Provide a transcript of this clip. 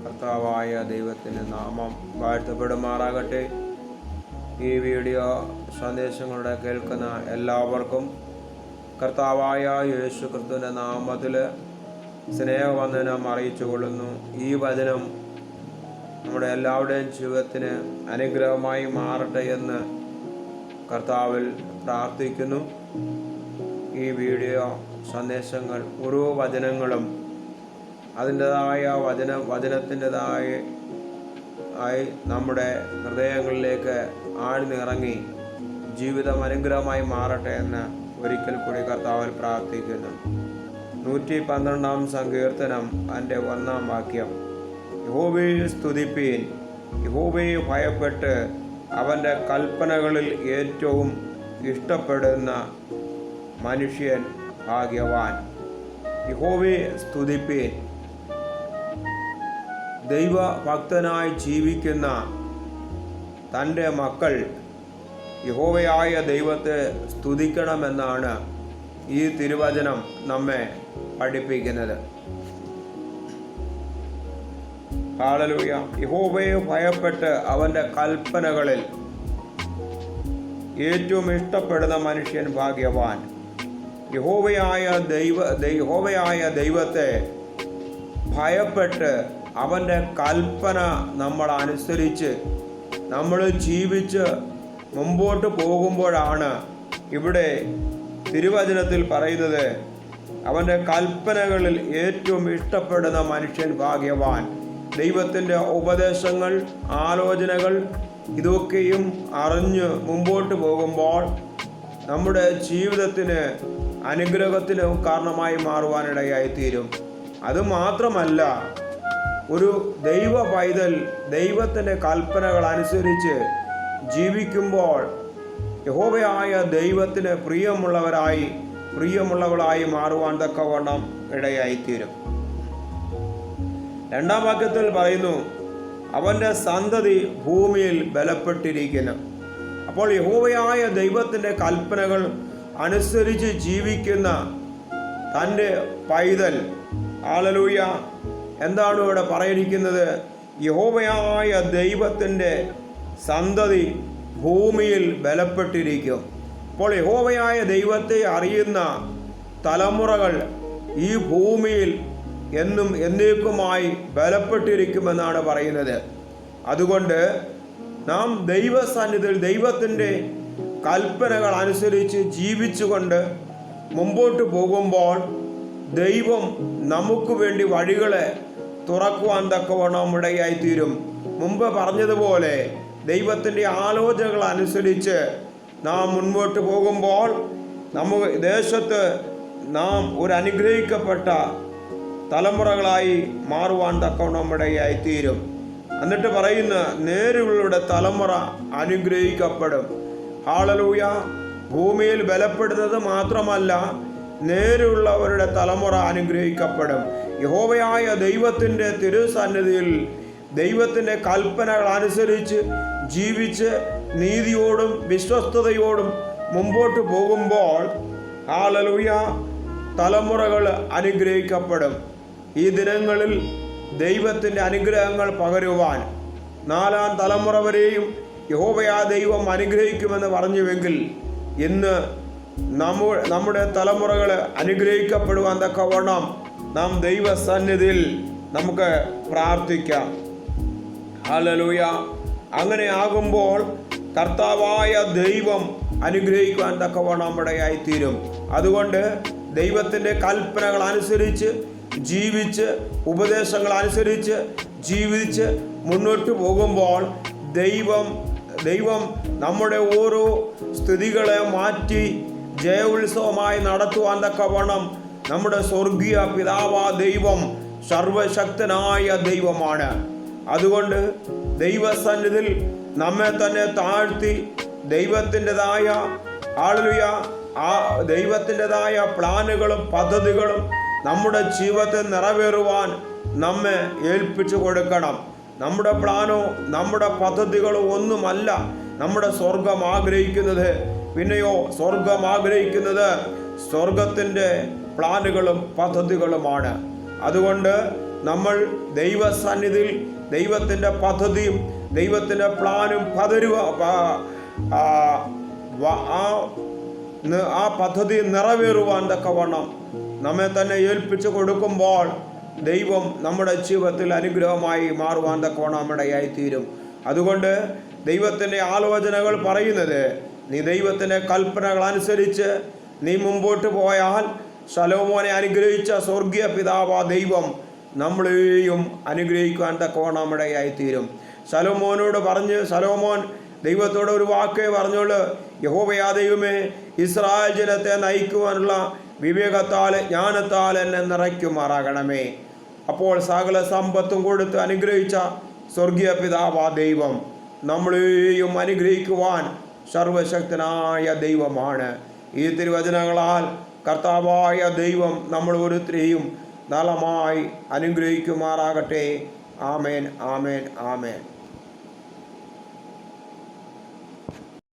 കർത്താവായ ദൈവത്തിൻ്റെ നാമം വാഴ്ത്തപ്പെടുമാറാകട്ടെ. ഈ വീഡിയോ സന്ദേശങ്ങളുടെ കേൾക്കുന്ന എല്ലാവർക്കും കർത്താവായ യേശു ക്രിസ്തുവിൻ്റെ നാമത്തിൽ സ്നേഹവന്ദനം അറിയിച്ചു കൊള്ളുന്നു. ഈ വചനം നമ്മുടെ എല്ലാവരുടെയും ജീവിതത്തിന് അനുഗ്രഹമായി മാറട്ടെ എന്ന് കർത്താവിൽ പ്രാർത്ഥിക്കുന്നു. ഈ വീഡിയോ സന്ദേശങ്ങൾ ഓരോ വചനങ്ങളും അതിൻ്റെതായ വചനത്തിൻ്റെതായ നമ്മുടെ ഹൃദയങ്ങളിലേക്ക് ആഴ്ന്നിറങ്ങി ജീവിതം അനുഗ്രഹമായി മാറട്ടെ എന്ന് ഒരിക്കൽ കൂടി കർത്താവിൽ പ്രാർത്ഥിക്കുന്നു. 112 സങ്കീർത്തനം അതിൻ്റെ 1 വാക്യം, യഹോവയെ സ്തുതിപ്പീൻ, യഹോവയെ ഭയപ്പെട്ട് അവൻ്റെ കൽപ്പനകളിൽ ഏറ്റവും ഇഷ്ടപ്പെടുന്ന മനുഷ്യൻ ഭാഗ്യവാൻ. യഹോവയെ സ്തുതിപ്പീൻ. ദൈവഭക്തനായി ജീവിക്കുന്ന തൻ്റെ മക്കൾ യഹോവയായ ദൈവത്തെ സ്തുതിക്കണമെന്നാണ് ഈ തിരുവചനം നമ്മെ പഠിപ്പിക്കുന്നത്. ഹല്ലേലൂയ. യഹോവയെ ഭയപ്പെട്ട് അവൻ്റെ കൽപ്പനകളിൽ ഏറ്റവും ഇഷ്ടപ്പെടുന്ന മനുഷ്യൻ ഭാഗ്യവാൻ. യഹോവയായ ദൈവത്തെ ഭയപ്പെട്ട് അവൻ്റെ കൽപ്പന നമ്മൾ അനുസരിച്ച് നമ്മൾ ജീവിച്ച് മുമ്പോട്ട് പോകുമ്പോഴാണ് ഇവിടെ തിരുവചനത്തിൽ പറയുന്നത് അവൻ്റെ കൽപ്പനകളിൽ ഏറ്റവും ഇഷ്ടപ്പെടുന്ന മനുഷ്യൻ ഭാഗ്യവാൻ. ദൈവത്തിൻ്റെ ഉപദേശങ്ങൾ, ആലോചനകൾ ഇതൊക്കെയും അറിഞ്ഞ് മുമ്പോട്ട് പോകുമ്പോൾ നമ്മുടെ ജീവിതത്തിന് അനുഗ്രഹത്തിന് കാരണമായി മാറുവാനിടയായിത്തീരും. അതുമാത്രമല്ല, ഒരു ദൈവ പൈതൽ ദൈവത്തിൻ്റെ കൽപ്പനകൾ അനുസരിച്ച് ജീവിക്കുമ്പോൾ യഹോവയായ ദൈവത്തിന് പ്രിയമുള്ളവളായി മാറുവാൻ തക്കവണ്ണം ഇടയായിത്തീരും. 2 വാക്യത്തിൽ പറയുന്നു, അവൻ്റെ സന്തതി ഭൂമിയിൽ ബലപ്പെട്ടിരിക്കുന്നു. അപ്പോൾ യഹോവയായ ദൈവത്തിൻ്റെ കൽപ്പനകൾ അനുസരിച്ച് ജീവിക്കുന്ന തൻ്റെ പൈതൽ, ഹല്ലേലൂയ, എന്താണ് ഇവിടെ പറഞ്ഞിരിക്കുന്നത്? യഹോവയായ ദൈവത്തിൻ്റെ സന്തതി ഭൂമിയിൽ ബലപ്പെട്ടിരിക്കും. അപ്പോൾ യഹോവയായ ദൈവത്തെ അറിയുന്ന തലമുറകൾ ഈ ഭൂമിയിൽ എന്നും എന്നേക്കുമായി ബലപ്പെട്ടിരിക്കുമെന്നാണ് പറയുന്നത്. അതുകൊണ്ട് നാം ദൈവസന്നിധിയിൽ ദൈവത്തിൻ്റെ കൽപ്പനകൾ അനുസരിച്ച് ജീവിച്ചുകൊണ്ട് മുമ്പോട്ട് പോകുമ്പോൾ ദൈവം നമുക്ക് വേണ്ടി വഴികളെ തുറക്കുവാൻ തക്കവണ്ണം ഇടയായിത്തീരും. മുമ്പ് പറഞ്ഞതുപോലെ ദൈവത്തിൻ്റെ ആലോചനകൾ അനുസരിച്ച് നാം മുൻപോട്ട് പോകുമ്പോൾ നമുക്ക് ദേശത്ത് നാം ഒരു അനുഗ്രഹിക്കപ്പെട്ട തലമുറകളായി മാറുവാൻ തക്കവണ്ണം ഇടയായിത്തീരും. എന്നിട്ട് പറയുന്ന നേരുകളുടെ തലമുറ അനുഗ്രഹിക്കപ്പെടും. ഹല്ലേലൂയ. ഭൂമിയിൽ ബലപ്പെടുന്നത് മാത്രമല്ല, നേരുള്ളവരുടെ തലമുറ അനുഗ്രഹിക്കപ്പെടും. യഹോവയായ ദൈവത്തിൻ്റെ തിരുസന്നിധിയിൽ ദൈവത്തിൻ്റെ കൽപ്പനകൾ അനുസരിച്ച് ജീവിച്ച് നീതിയോടും വിശ്വസ്തയോടും മുമ്പോട്ട് പോകുമ്പോൾ ഹല്ലേലൂയ, തലമുറകൾ അനുഗ്രഹിക്കപ്പെടും. ഈ ദിനങ്ങളിൽ ദൈവത്തിൻ്റെ അനുഗ്രഹങ്ങൾ പകരുവാൻ 4ാം തലമുറ വരെയും യഹോവയായ ദൈവം അനുഗ്രഹിക്കുമെന്ന് പറഞ്ഞുവെങ്കിൽ ഇന്ന് നമ്മുടെ തലമുറകൾ അനുഗ്രഹിക്കപ്പെടുവാൻ തക്കവണ്ണം നാം ദൈവസന്നിധിയിൽ നമുക്ക് പ്രാർത്ഥിക്കാം. ഹല്ലേലൂയ. അങ്ങനെ ആകുമ്പോൾ കർത്താവായ ദൈവം അനുഗ്രഹിക്കുവാൻ തക്കവണ്ണം ഇടയായിത്തീരും. അതുകൊണ്ട് ദൈവത്തിൻ്റെ കൽപ്പനകൾ അനുസരിച്ച് ജീവിച്ച് ഉപദേശങ്ങൾ അനുസരിച്ച് ജീവിച്ച് മുന്നോട്ട് പോകുമ്പോൾ ദൈവം നമ്മുടെ ഓരോ സ്ഥിതികളെ മാറ്റി ജയോത്സവമായി നടത്തുവാൻ തക്കവണ്ണം നമ്മുടെ സ്വർഗീയ പിതാവാ ദൈവം സർവശക്തനായ ദൈവമാണ്. അതുകൊണ്ട് ദൈവസന്നിധിയിൽ നമ്മെ തന്നെ താഴ്ത്തി ദൈവത്തിൻ്റെതായ ദൈവത്തിൻ്റെതായ പ്ലാനുകളും പദ്ധതികളും നമ്മുടെ ജീവിതത്തിൽ നിറവേറുവാൻ നമ്മെ ഏൽപ്പിച്ചു കൊടുക്കണം. നമ്മുടെ പ്ലാനോ നമ്മുടെ പദ്ധതികളോ ഒന്നുമല്ല നമ്മുടെ സ്വർഗം ആഗ്രഹിക്കുന്നത്. പിന്നെയോ സ്വർഗം ആഗ്രഹിക്കുന്നത് സ്വർഗത്തിൻ്റെ പ്ലാനുകളും പദ്ധതികളുമാണ്. അതുകൊണ്ട് നമ്മൾ ദൈവസന്നിധിയിൽ ദൈവത്തിൻ്റെ പദ്ധതിയും ദൈവത്തിൻ്റെ പ്ലാനും ആ പദ്ധതി നിറവേറുവാൻ തക്കവണ്ണം നമ്മെ തന്നെ ഏൽപ്പിച്ചു കൊടുക്കുമ്പോൾ ദൈവം നമ്മുടെ ജീവിതത്തിൽ അനുഗ്രഹമായി മാറുവാൻ തക്കവണ്ണം നമ്മുടെയായിത്തീരും. അതുകൊണ്ട് ദൈവത്തിൻ്റെ ആലോചനകൾ പറയുന്നത്, നീ ദൈവത്തിൻ്റെ കൽപ്പനകൾ അനുസരിച്ച് നീ മുമ്പോട്ട് പോയാൽ ശലോമോനെ അനുഗ്രഹിച്ച സ്വർഗീയ പിതാവാ ദൈവം നമ്മളെയും അനുഗ്രഹിക്കാൻ തക്കവണ്ണം നമ്മുടെയായിത്തീരും. ശലോമോൻ ദൈവത്തോട് ഒരു വാക്കേ പറഞ്ഞോളൂ, യഹോവയാ ദൈവമേ, ഇസ്രായേൽ ജനത്തെ നയിക്കുവാനുള്ള വിവേകത്താൽ ജ്ഞാനത്താൽ എന്നെ നിറയ്ക്കുമാറാകണമേ. അപ്പോൾ സകല സമ്പത്തും കൊടുത്ത് അനുഗ്രഹിച്ച സ്വർഗീയ പിതാവാ ദൈവം നമ്മളെയും അനുഗ്രഹിക്കുവാൻ സർവശക്തനായ ദൈവമാണ്. ഈ തിരുവചനങ്ങളാൽ കർത്താവായ ദൈവം നമ്മൾ ഓരോരുത്തരെയും നലമായി അനുഗ്രഹിക്കുമാറാകട്ടെ. ആമേൻ, ആമേൻ, ആമേൻ.